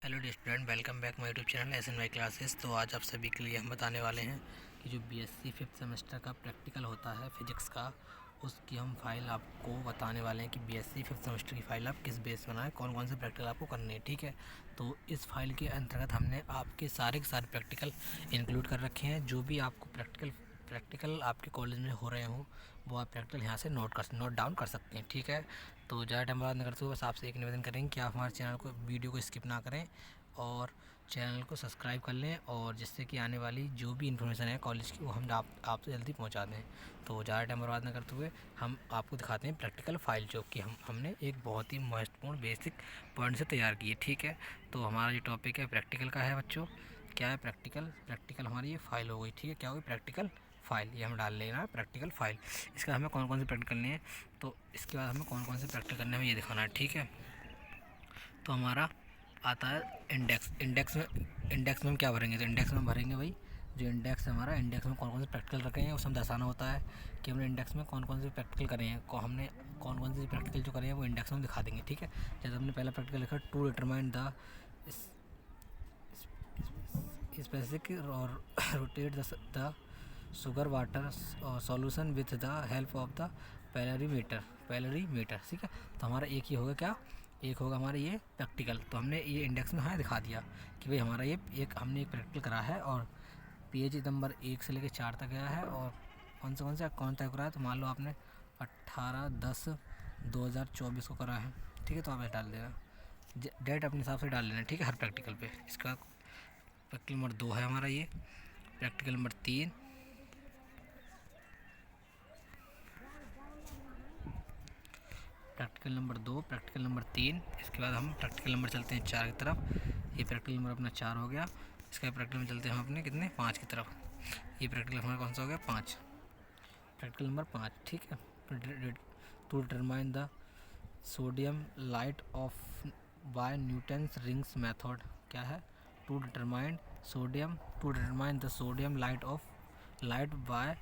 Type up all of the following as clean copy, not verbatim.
Hello dear student, welcome back my YouTube channel S N Y classes. तो आज आप सभी के लिए हम बताने वाले हैं कि जो बीएससी फिफ्थ सेमेस्टर का प्रैक्टिकल होता है फिजिक्स का, उसकी हम फाइल आपको बताने वाले हैं कि बीएससी फिफ्थ सेमेस्टर की फ़ाइल आप किस बेस बनाएं, कौन कौन से प्रैक्टिकल आपको करने हैं। ठीक है, तो इस फाइल के अंतर्गत हमने आपके सारे के सारे प्रैक्टिकल इंक्लूड कर रखे हैं। जो भी आपको प्रैक्टिकल आपके कॉलेज में हो रहे हों, वो आप प्रैक्टिकल यहाँ से नोट डाउन कर सकते हैं। ठीक है, तो ज़्यादा टाइम बर्बाद न करते हुए बस आपसे एक निवेदन करेंगे कि आप हमारे चैनल को वीडियो को स्किप ना करें और चैनल को सब्सक्राइब कर लें, और जिससे कि आने वाली जो भी इन्फॉर्मेशन है कॉलेज की वो हम आपसे जल्दी पहुंचा दें। तो ज़्यादा टाइम बर्बाद न करते हुए हम आपको दिखाते हैं प्रैक्टिकल फ़ाइल, जो कि हमने एक बहुत ही महत्वपूर्ण बेसिक पॉइंट से तैयार की है। ठीक है, तो हमारा जो टॉपिक है प्रैक्टिकल का है बच्चों। क्या है प्रैक्टिकल हमारी ये फ़ाइल हो गई। ठीक है, क्या होगी प्रैक्टिकल फ़ाइल, ये हम डाल लेना है प्रैक्टिकल फ़ाइल। इसका हमें कौन कौन से प्रैक्टिकल करने हैं, तो इसके बाद हमें कौन कौन से प्रैक्टिकल करने हैं हमें ये दिखाना है। ठीक है, तो हमारा आता है इंडेक्स में हम क्या भरेंगे, तो इंडेक्स में भरेंगे भाई जो इंडेक्स है हमारा, इंडेक्स में कौन कौन से प्रैक्टिकल रखे हैं उसे हम दर्शाना होता है कि हमने इंडेक्स में कौन कौन से प्रैक्टिकल करे हैं। हमने कौन कौन से प्रैक्टिकल जो करे हैं वो इंडेक्स में दिखा देंगे। ठीक है, जैसे हमने पहला प्रैक्टिकल लिखा टू डिटरमाइन द स्पेसिफिक और rotate the sugar water solution with the help of the polarimeter. ठीक है, तो हमारा एक ये होगा, क्या एक होगा हमारा ये प्रैक्टिकल। तो हमने ये इंडेक्स में हाँ दिखा दिया कि भाई हमारा ये हमने एक प्रैक्टिकल करा है और पेज नंबर 1 से लेकर 4 तक गया है, और कौन तय करा है, तो मान लो आपने 18/10/2024 को करा है। ठीक है, तो आप ये डाल देना, डेट अपने हिसाब से डाल लेना। ठीक है, हर प्रैक्टिकल पे। इसका प्रैक्टिकल नंबर 2 है हमारा ये, practical number 3, practical number 2, practical number 3। इसके बाद हम प्रैक्टिकल नंबर चलते हैं 4 की तरफ। ये प्रैक्टिकल नंबर अपना 4 हो गया। इसका प्रैक्टिकल में चलते हैं हम अपने कितने 5 की तरफ। ये प्रैक्टिकल हमारा कौन सा हो गया 5, प्रैक्टिकल नंबर 5। ठीक है, to determine the sodium light of by Newton's rings method. क्या है, to determine the sodium light by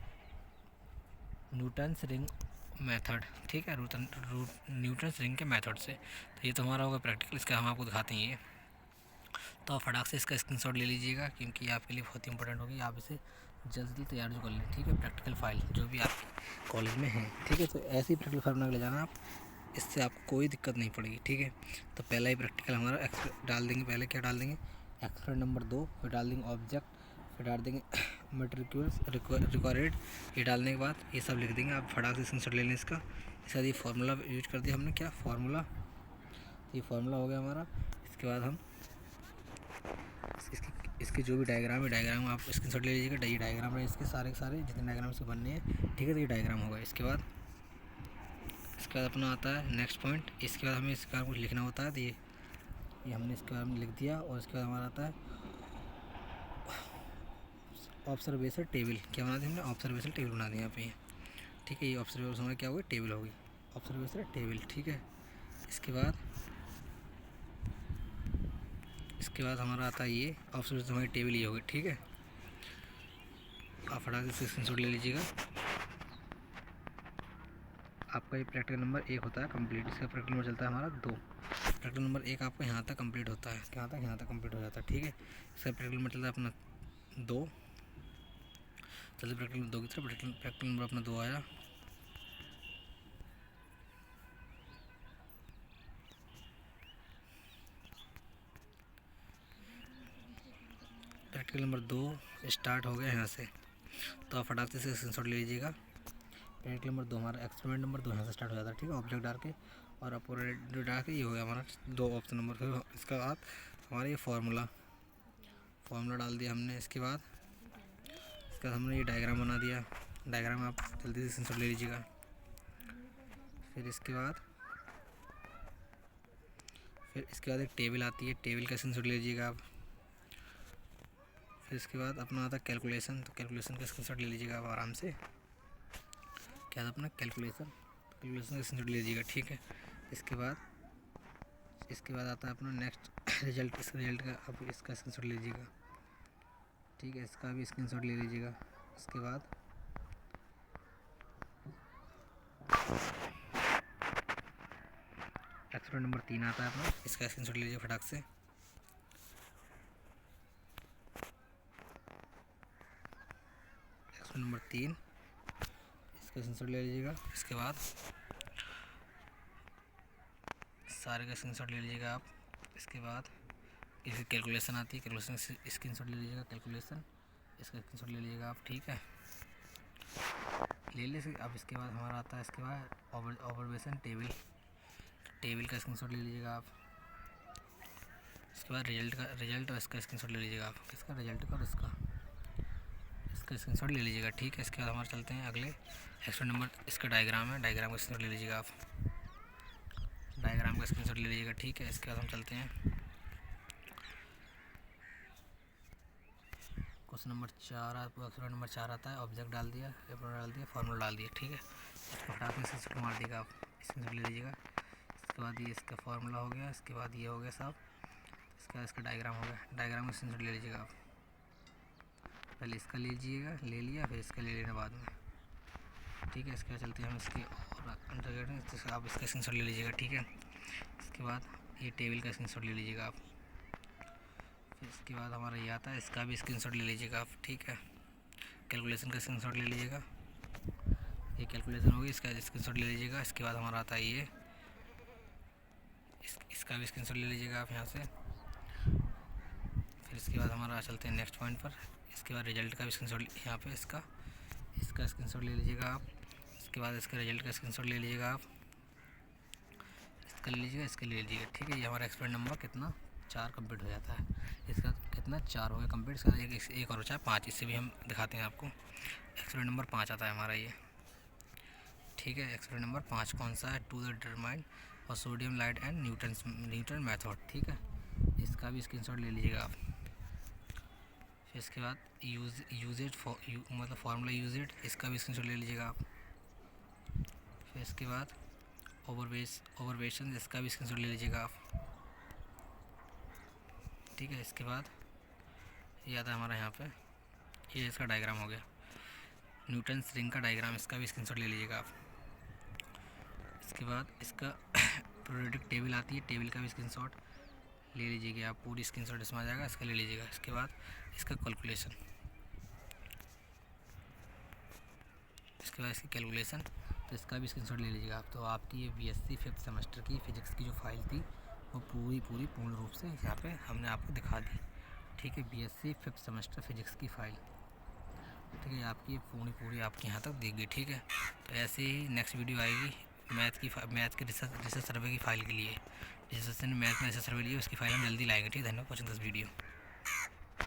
Newton's ring method. ठीक है, न्यूटन्स रिंग के मेथड से। तो ये तो हमारा होगा प्रैक्टिकल, इसका हम आपको दिखाते हैं ये। तो आप फटाक से इसका स्क्रीनशॉट ले लीजिएगा क्योंकि आपके लिए बहुत ही इंपॉर्टेंट होगी। आप इसे जल्दी तैयार जो कर लें। ठीक है, प्रैक्टिकल फ़ाइल जो भी आपके कॉलेज में है। ठीक है, तो ऐसे ही प्रैक्टिकल फाइल बना के ले जाना आप, इससे आपको कोई दिक्कत नहीं पड़ेगी। ठीक है, तो पहला ही प्रैक्टिकल हमारा डाल देंगे। पहले क्या डाल देंगे, एक्सपेरिमेंट नंबर 2, फिर डाल देंगे ऑब्जेक्ट, फिर डाल देंगे मटेरियल्स रिक्वायर्ड। ये डालने के बाद ये सब लिख देंगे। आप फटाक से स्क्रीनशॉट ले लें इसका। इसका ये फार्मूला यूज कर दिया हमने, क्या फार्मूला, ये फार्मूला हो गया हमारा। इसके बाद हम इसके जो भी डायग्राम है, डायग्राम आप स्क्रीनशॉट ले लीजिएगा। ये डायग्राम है इसके सारे के सारे जितने डायग्राम इसके बनने हैं। ठीक है, तो ये डायग्राम होगा। इसके बाद अपना आता है नेक्स्ट पॉइंट। इसके बाद हमें इसका कुछ लिखना होता है, तो ये हमने इसके बारे में लिख दिया। और इसके बाद हमारा आता है ऑब्जर्वेशन टेबल। क्या बना दिया हमने, ऑब्जर्वेशन टेबल बना दिया यहाँ पे। ठीक है, ये ऑब्जर्वेशन हमारा क्या होगी, टेबल होगी, ऑब्जर्वेशन टेबल। ठीक है, इसके बाद हमारा आता है ये ऑब्जर्वेशन हमारी टेबल ये होगी। ठीक है, आप फटाक से स्क्रीनशॉट ले लीजिएगा। आपका ये प्रैक्टिकल नंबर 1 होता है कंप्लीट। इसका प्रैक्टिकल नंबर चलता है हमारा 2। प्रैक्टिकल नंबर 1 आपका यहाँ तक कंप्लीट होता है, यहाँ तक कंप्लीट हो जाता है। ठीक है, इसका प्रैक्टिकल नंबर चलता है अपना 2। चलिए प्रैक्टिकल नंबर 2 की तरफ। प्रैक्टिकल नंबर अपना 2 आया। प्रैक्टिकल नंबर 2 स्टार्ट हो गया यहाँ से, तो आप फटाक से स्क्रीनशॉट ले लीजिएगा। प्रैक्टिकल नंबर 2 हमारा एक्सपेरिमेंट नंबर 2 यहाँ से स्टार्ट हो जाता है। ठीक है, ऑब्जेक्ट डाल के और अपोरेट डाल के ये हो गया हमारा 2 ऑप्शन नंबर। फिर इसका बाद हमारा ये फार्मूला डाल दिया हमने। इसके बाद हमने ये डायग्राम बना दिया। डायग्राम आप जल्दी से स्क्रीनशॉट ले लीजिएगा। फिर इसके बाद एक टेबल आती है, टेबल का स्क्रीनशॉट ले लीजिएगा आप। फिर इसके बाद अपना आता है कैलकुलेशन, तो कैलकुलेशन का स्क्रीनशॉट ले लीजिएगा आप आराम से। क्या था अपना कैलकुलेशन का स्क्रीनशॉट ले लीजिएगा। ठीक है, इसके बाद आता है अपना नेक्स्ट रिजल्ट। इस रिजल्ट का आप इसका स्क्रीनशॉट ले लीजिएगा। ठीक है, इसका भी स्क्रीनशॉट ले लीजिएगा। इसके बाद एक्सपेरिमेंट नंबर 3 आता है अपना, इसका स्क्रीनशॉट ले लीजिए फटाक से। एक्सपेरिमेंट नंबर 3, इसका स्क्रीनशॉट ले लीजिएगा। इसके बाद सारे का स्क्रीनशॉट ले लीजिएगा आप। इसके बाद इसकी कैलकुलेशन आती है, कैलकुलेशन स्क्रीनशॉट ले लीजिएगा। कैलकुलेशन इसका स्क्रीनशॉट ले लीजिएगा आप, ठीक है, ले लीजिए। अब इसके बाद हमारा आता है, इसके बाद ऑब्जर्वेशन टेबल का स्क्रीनशॉट ले लीजिएगा आप। इसके बाद रिजल्ट और इसका स्क्रीनशॉट ले लीजिएगा आप। इसका रिजल्ट का और इसका स्क्रीनशॉट ले लीजिएगा, ठीक है। इसके बाद हमारे चलते हैं अगले एक्सपेरिमेंट नंबर, इसका डायग्राम है, डायग्राम का स्क्रीनशॉट ले लीजिएगा आप। डायग्राम का स्क्रीनशॉट ले लीजिएगा, ठीक है। इसके बाद हम चलते हैं क्वेश्चन नंबर 4, एक्सपेरिमेंट नंबर 4 आता है। ऑब्जेक्ट डाल दिया, फार्मूला डाल दिया, ठीक है। इसको हटा के स्क्रीनशॉट मार देगा आप, स्क्रीनशॉट ले लीजिएगा। इसके बाद ये इसका फार्मूला हो गया, इसके बाद ये हो गया साहब। इसके बाद इसका डायग्राम हो गया, डायग्राम का स्क्रीनशॉट ले लीजिएगा आप। पहले इसका ले लीजिएगा, ले लिया, फिर इसका ले लेना बाद में, ठीक है। इसके बाद चलते हैं हम इसके और आप इसका स्क्रीनशॉट ले लीजिएगा, ठीक है। इसके बाद ये टेबल का स्क्रीनशॉट ले लीजिएगा आप। फिर इसके बाद हमारा ये आता है, इसका भी स्क्रीनशॉट ले लीजिएगा आप, ठीक है। कैलकुलेशन का स्क्रीनशॉट ले लीजिएगा, ये कैलकुलेशन होगी, इसका स्क्रीनशॉट ले लीजिएगा। इसके बाद हमारा आता है ये, इसका भी स्क्रीनशॉट ले लीजिएगा आप यहाँ से। फिर इसके बाद हमारा चलते हैं नेक्स्ट पॉइंट पर। इसके बाद रिजल्ट का भी स्क्रीनशॉट यहाँ पे इसका स्क्रीनशॉट ले लीजिएगा आप। इसके बाद इसका रिजल्ट का स्क्रीनशॉट ले लीजिएगा आप। इसका ले लीजिएगा, इसका ले लीजिएगा, ठीक है। ये हमारा एक्सपेरिमेंट नंबर कितना 4 कंप्लीट हो जाता है। इसका कितना 4 हो गया कंप्लीट। इसका एक और बचा है 5, इससे भी हम दिखाते हैं आपको। एक्सपेरिमेंट नंबर 5 आता है हमारा ये, ठीक है। एक्सपेरिमेंट नंबर 5 कौन सा है, टू द डिटरमाइन और sodium light and Newton method, ठीक है। इसका भी स्क्रीनशॉट ले लीजिएगा आप। फिर इसके बाद यूज इट मतलब फार्मूला यूज इट, इसका भी स्क्रीनशॉट ले लीजिएगा आप। फिर इसके बाद ओवरवेशन, इसका भी स्क्रीनशॉट ले लीजिएगा आप, ठीक है। इसके बाद ये आता है हमारा यहाँ पे, ये इसका डायग्राम हो गया, न्यूटन रिंग का डायग्राम, इसका भी स्क्रीनशॉट ले लीजिएगा आप। इसके बाद इसका पीरियोडिक टेबल आती है, टेबल का भी स्क्रीनशॉट ले लीजिएगा आप, पूरी स्क्रीनशॉट इसमें आ जाएगा, इसका ले लीजिएगा। इसके बाद इसका कैलकुलेशन, इसके बाद इसकी कैलकुलेशन, तो इसका भी स्क्रीनशॉट ले लीजिएगा आप। तो आपकी ये बीएससी 5th सेमेस्टर की फ़िज़िक्स की जो फाइल थी वो पूर्ण रूप से यहाँ पे हमने आपको दिखा दी, ठीक है। बीएससी 5th सेमेस्टर फ़िज़िक्स की फ़ाइल, ठीक है, आपकी पूरी आपके यहाँ तक दी गई, ठीक है। तो ऐसे ही नेक्स्ट वीडियो आएगी मैथ के रिसर्च सर्वे की फ़ाइल के लिए, जिस मैथ में रिसर्च सर्वे लिए उसकी फ़ाइल हम जल्दी लाएंगे, ठीक है। धन्यवाद फॉर वॉचिंग दिस वीडियो।